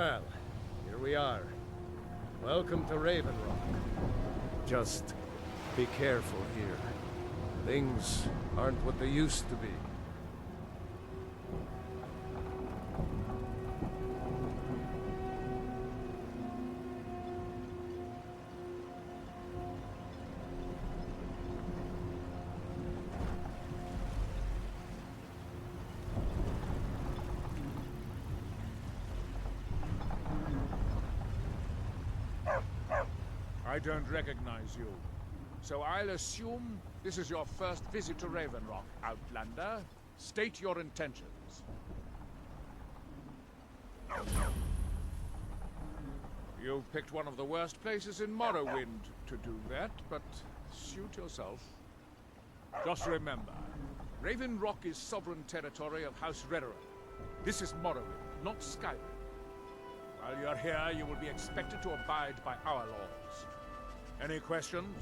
Well, here we are. Welcome to Ravenrock. Just be careful here. Things aren't what they used to be. I don't recognize you. So I'll assume this is your first visit to Ravenrock, Outlander. State your intentions. You've picked one of the worst places in Morrowind to do that, but suit yourself. Just remember, Ravenrock is sovereign territory of House Ravenrock. This is Morrowind, not Skyrim. While you're here, you will be expected to abide by our laws. Any questions?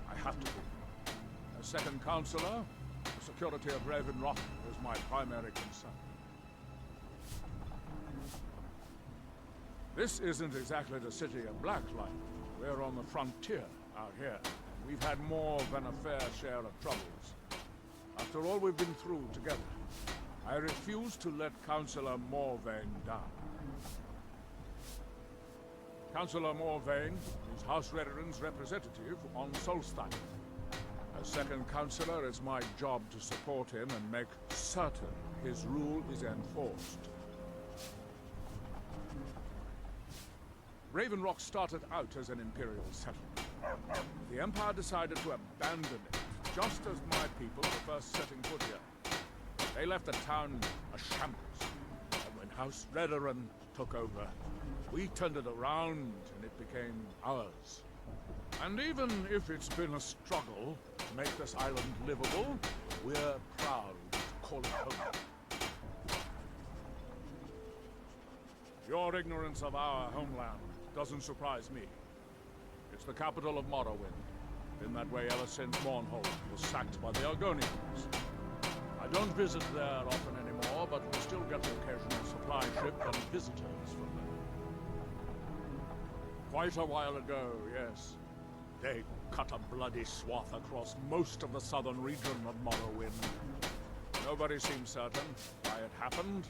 I have to be. As second counselor, the security of Ravenrock is my primary concern. This isn't exactly the city of Blacklight. We're on the frontier out here. We've had more than a fair share of troubles. After all we've been through together, I refuse to let Councillor Morvain down. Councillor Morvain is House Rederin's representative on Solstein. As second councillor, it's my job to support him and make certain his rule is enforced. Ravenrock started out as an imperial settlement. The Empire decided to abandon it, just as my people were first setting foot here. They left the town a shambles, and when House Rederin took over, we turned it around and it became ours. And even if it's been a struggle to make this island livable, we're proud to call it home. Your ignorance of our homeland doesn't surprise me. It's the capital of Morrowind. Been that way ever since Mournhold was sacked by the Argonians. I don't visit there often anymore, but we still get the occasional supply ship and visitors from there. Quite a while ago, yes. They cut a bloody swath across most of the southern region of Morrowind. Nobody seems certain why it happened.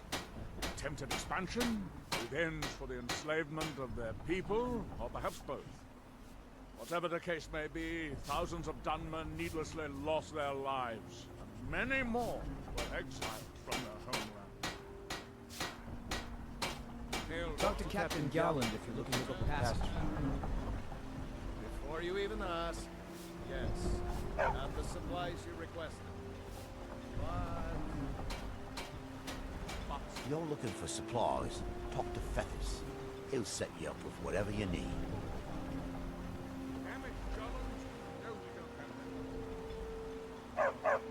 Attempted expansion, revenge for the enslavement of their people, or perhaps both. Whatever the case may be, thousands of Dunmen needlessly lost their lives, and many more were exiled from their homeland. Talk to Captain Galland if you're looking for passage. Before you even ask, yes, have the supplies you requested. If you're looking for supplies, talk to Feathers. He'll set you up with whatever you need. Damn it, Jones. No, we don't have that.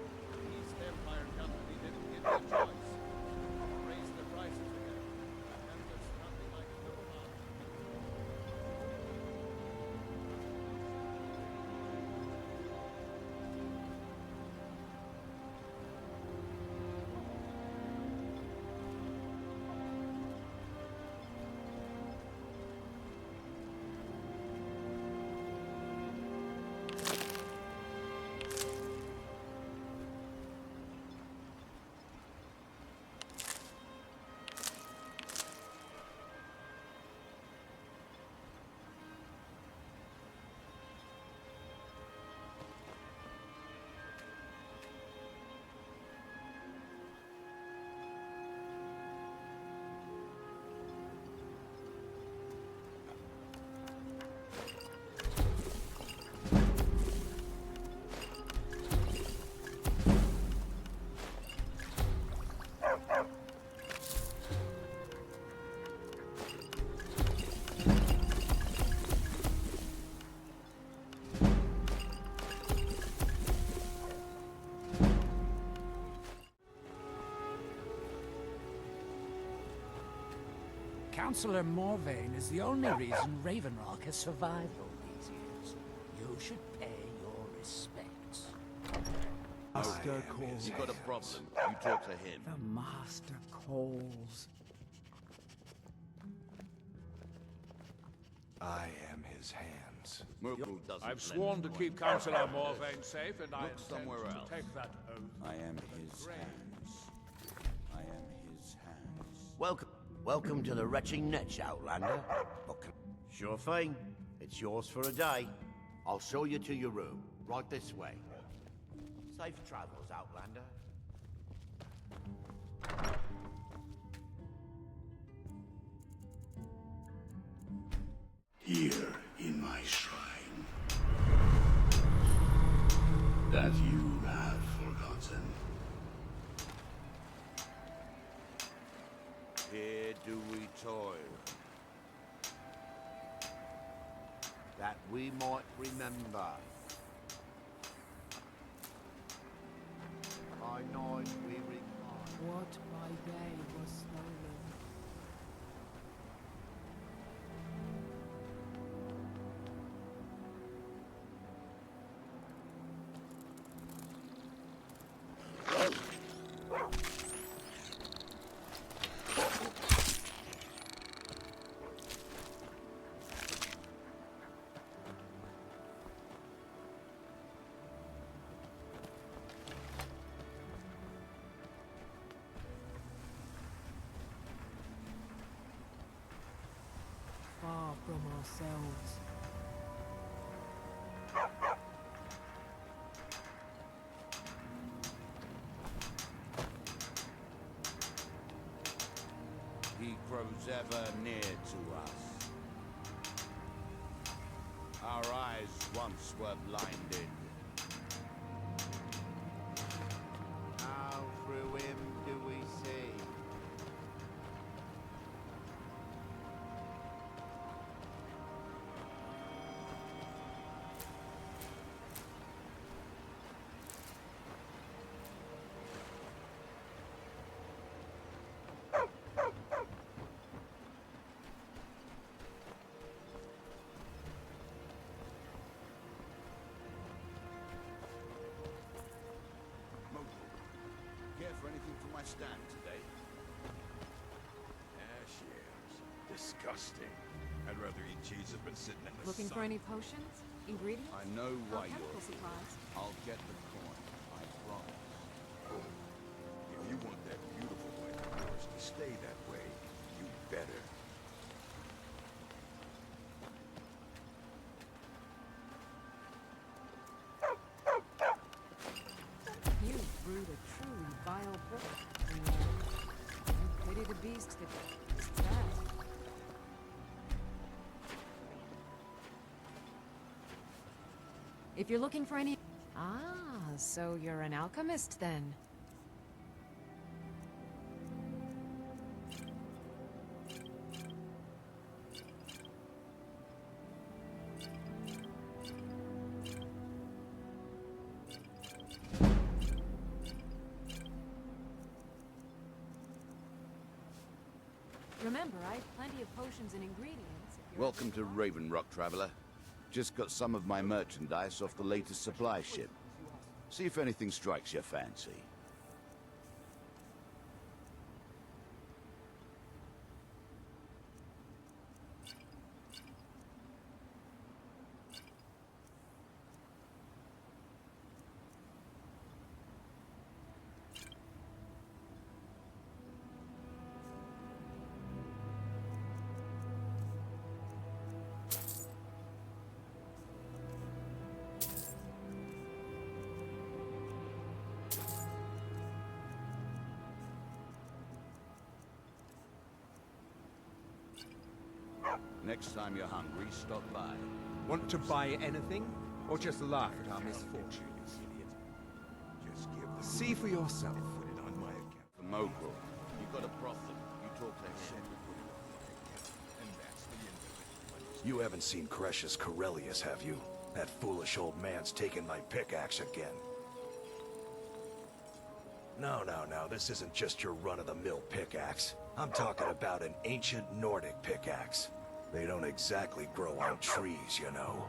East Empire Company didn't give you a choice. Raise the prices again. And there's nothing like a little money. Councillor Morvain is the only reason Ravenrock has survived all these years. You should pay your respects. Master calls. You got a problem? You talk to him. The master calls. I am his hands. Merkel doesn't I've lend sworn to no keep one. Councillor Morvain safe, and I Look intend somewhere to else. take that oath. I am his hands. I am his hands. Welcome to the retching Netch, Outlander. Sure thing. It's yours for a day. I'll show you to your room. Right this way. Safe travels, Outlander. Here in my shrine, that you have forgotten. Here do we toil, that we might remember. By night we recline. What by day was stolen. Far from ourselves. He grows ever near to us. Our eyes once were blinded. Now through him do we see. Care for anything from my stand today? Ash yams. Disgusting. I'd rather eat cheese that's been sitting in the Looking sun. for any potions? Ingredients? I know why Chemical you're here. supplies. I'll get the coin, I promise. If you want that beautiful wife of yours to stay that way, you better. You brewed a truly vile book. I pity the beast that does that. If you're looking for any... Ah, so you're an alchemist then. Remember, I have plenty of potions and ingredients. if you're Welcome ever to in trouble. Ravenrock, traveler. Just got some of my merchandise off the latest supply ship. See if anything strikes your fancy. Next time you're hungry, stop by. Want to buy anything? Or just laugh at our misfortunes? Just give the See for yourself. put it on my account. For Mogul, you got a problem. You talk to him. And that's the end of it. You haven't seen Cretius Corellius, have you? That foolish old man's taken my pickaxe again. No, this isn't just your run-of-the-mill pickaxe. I'm talking about an ancient Nordic pickaxe. They don't exactly grow on trees, you know.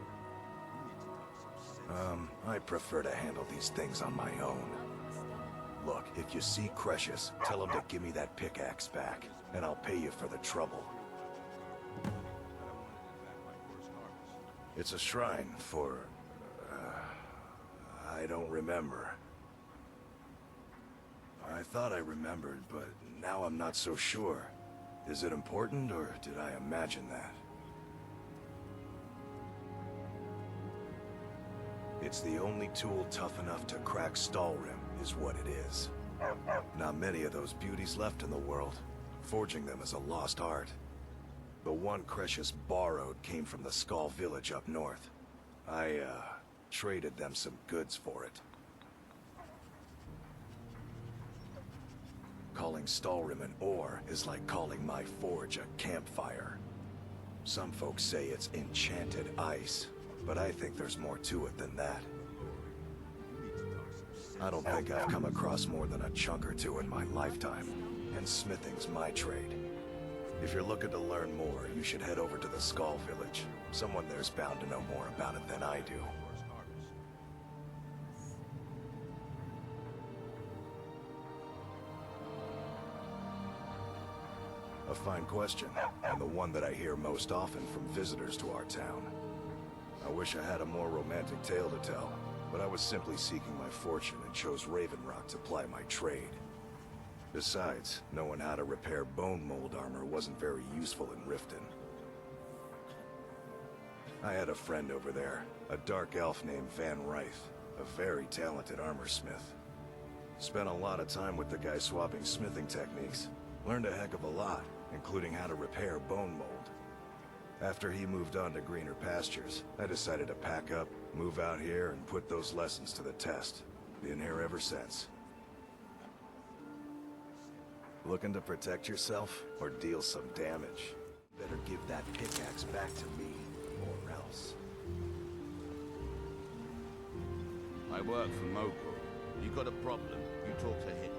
You need to talk some I prefer to handle these things on my own. Look, if you see Cretius, tell him to give me that pickaxe back, and I'll pay you for the trouble. It's a shrine for... I don't remember. I thought I remembered, but now I'm not so sure. Is it important, or did I imagine that? It's the only tool tough enough to crack Stalrim, is what it is. Not many of those beauties left in the world. Forging them is a lost art. The one Cretius borrowed came from the Skull village up north. I, traded them some goods for it. Calling Stalrim an ore is like calling my forge a campfire. Some folks say it's enchanted ice, but I think there's more to it than that. I don't think I've come across more than a chunk or two in my lifetime, and smithing's my trade. If you're looking to learn more, you should head over to the Skull village. Someone there's bound to know more about it than I do. A fine question, and the one that I hear most often from visitors to our town. I wish I had a more romantic tale to tell, but I was simply seeking my fortune and chose Ravenrock to ply my trade. Besides, knowing how to repair bone mold armor wasn't very useful in Riften. I had a friend over there, a dark elf named Van Ryth, a very talented armorsmith. Spent a lot of time with the guy swapping smithing techniques. Learned a heck of a lot, including how to repair bone mold. After he moved on to greener pastures, I decided to pack up, move out here, and put those lessons to the test. Been here ever since. Looking to protect yourself, or deal some damage? Better give that pickaxe back to me, or else. I work for Mogul. You got a problem, you talk to him.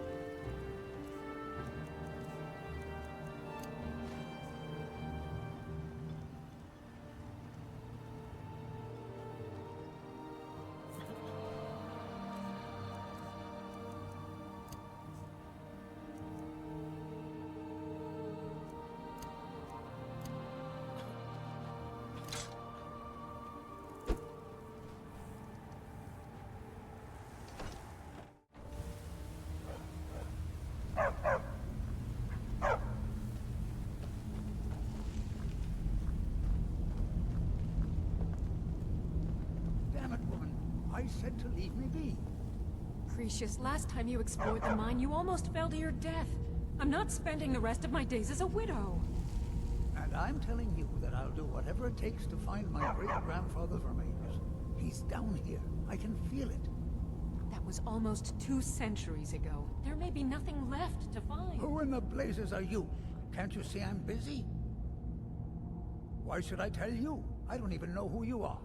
Damn it, woman. I said to leave me be. Cretius, last time you explored the mine, you almost fell to your death. I'm not spending the rest of my days as a widow. And I'm telling you that I'll do whatever it takes to find my great-grandfather's remains. He's down here. I can feel it. That was almost 2 centuries ago. There may be nothing left to find. Who in the blazes are you? Can't you see I'm busy? Why should I tell you? I don't even know who you are.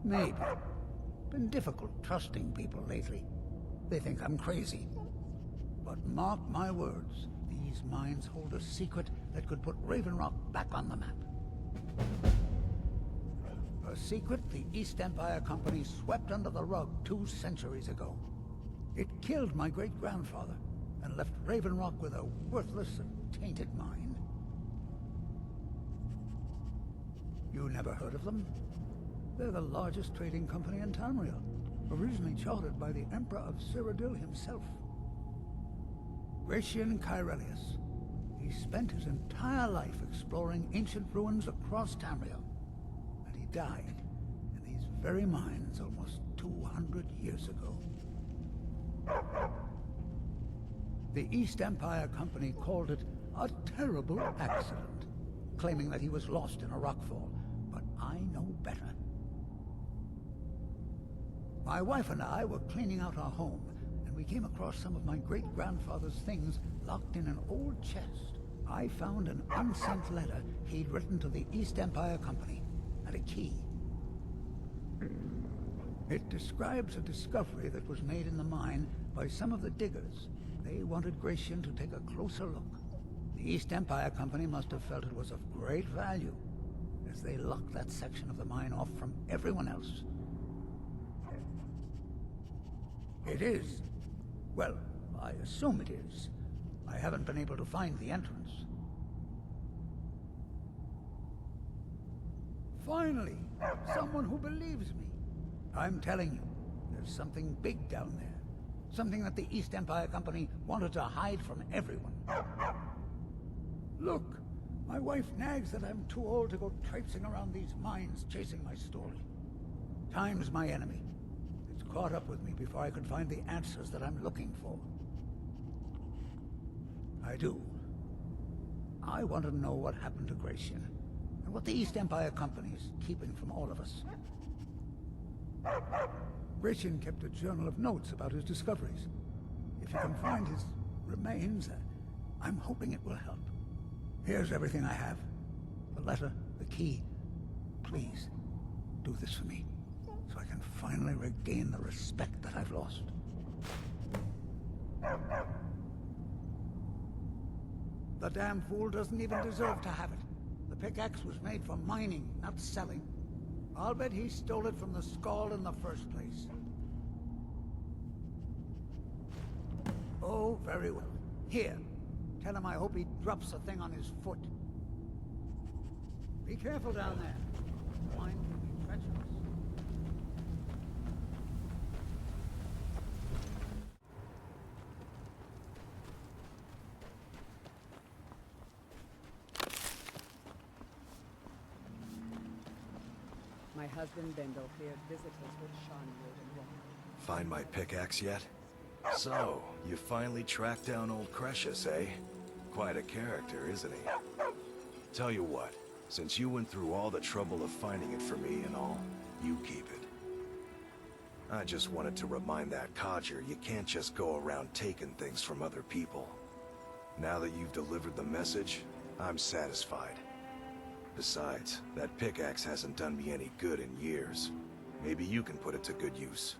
Maybe. Been difficult trusting people lately. They think I'm crazy. But mark my words, these mines hold a secret that could put Ravenrock back on the map. A secret the East Empire Company swept under the rug 2 centuries ago. It killed my great-grandfather and left Ravenrock with a worthless and tainted mine. You never heard of them? They're the largest trading company in Tamriel, originally chartered by the Emperor of Cyrodiil himself. Gratian Kyrelius. He spent his entire life exploring ancient ruins across Tamriel, and he died in these very mines almost 200 years ago. The East Empire Company called it a terrible accident, claiming that he was lost in a rockfall, but I know better. My wife and I were cleaning out our home, and we came across some of my great-grandfather's things locked in an old chest. I found an unsent letter he'd written to the East Empire Company, and a key. It describes a discovery that was made in the mine by some of the diggers. They wanted Gratian to take a closer look. The East Empire Company must have felt it was of great value, as they locked that section of the mine off from everyone else. It is. Well, I assume it is. I haven't been able to find the entrance. Finally, someone who believes me. I'm telling you, there's something big down there. Something that the East Empire Company wanted to hide from everyone. Look, my wife nags that I'm too old to go traipsing around these mines chasing my story. Time's my enemy. It's caught up with me before I could find the answers that I'm looking for. I do. I want to know what happened to Gracia, and what the East Empire Company is keeping from all of us. Gracian kept a journal of notes about his discoveries. If you can find his remains, I'm hoping it will help. Here's everything I have. The letter, the key. Please, do this for me, so I can finally regain the respect that I've lost. The damn fool doesn't even deserve to have it. The pickaxe was made for mining, not selling. I'll bet he stole it from the Skald in the first place. Oh, very well. Here. Tell him I hope he drops the thing on his foot. Be careful down there. The mine can be treacherous. My husband Bendel feared visitors would shun Ravenrock. Find my pickaxe yet? So, you finally tracked down old Cretius, eh? Quite a character, isn't he? Tell you what, since you went through all the trouble of finding it for me and all, you keep it. I just wanted to remind that codger you can't just go around taking things from other people. Now that you've delivered the message, I'm satisfied. Besides, that pickaxe hasn't done me any good in years. Maybe you can put it to good use.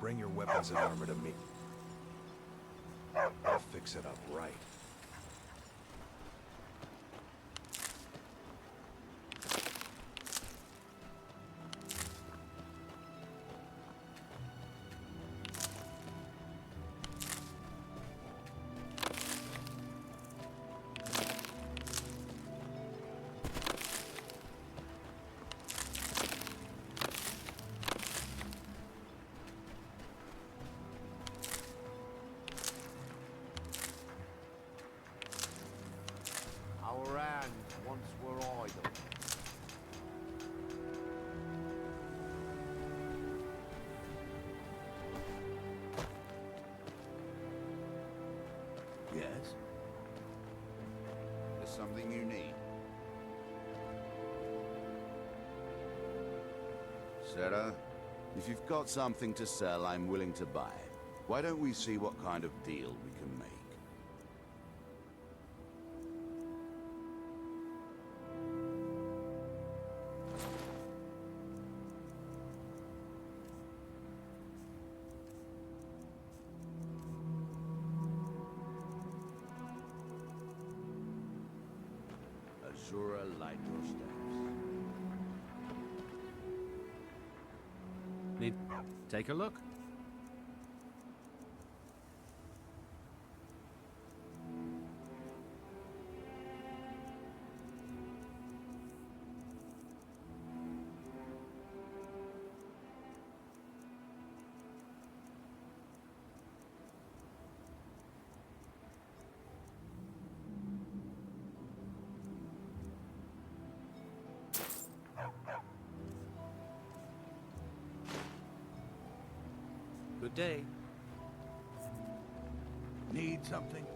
Bring your weapons and armor to me. I'll fix it up right. Our hands once were idle. Yes? There's something you need. Sarah, if you've got something to sell, I'm willing to buy it. Why don't we see what kind of deal we can make? Azura, light your steps. Need take a look? Good day. Need something?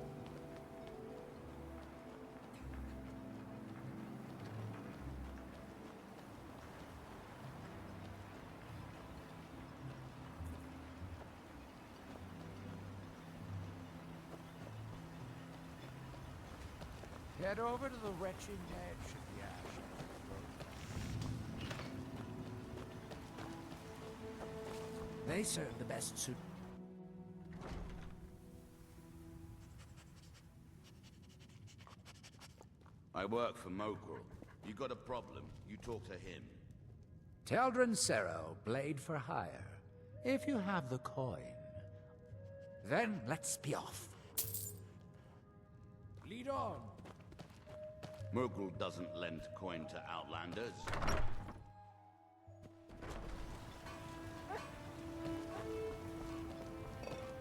Head over to the wretched edge of the ashwind. They serve the best suit. I work for Mogul. You got a problem, you talk to him. Teldrin Sero, blade for hire. If you have the coin. Then let's be off. Lead on. Mogul doesn't lend coin to outlanders.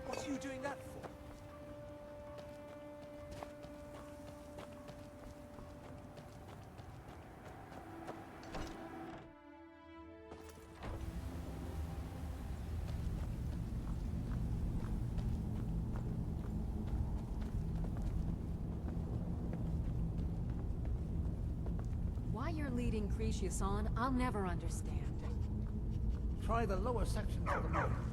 What are you doing that for? Why you're leading Cretius on, I'll never understand. Try the lower sections of the mountain.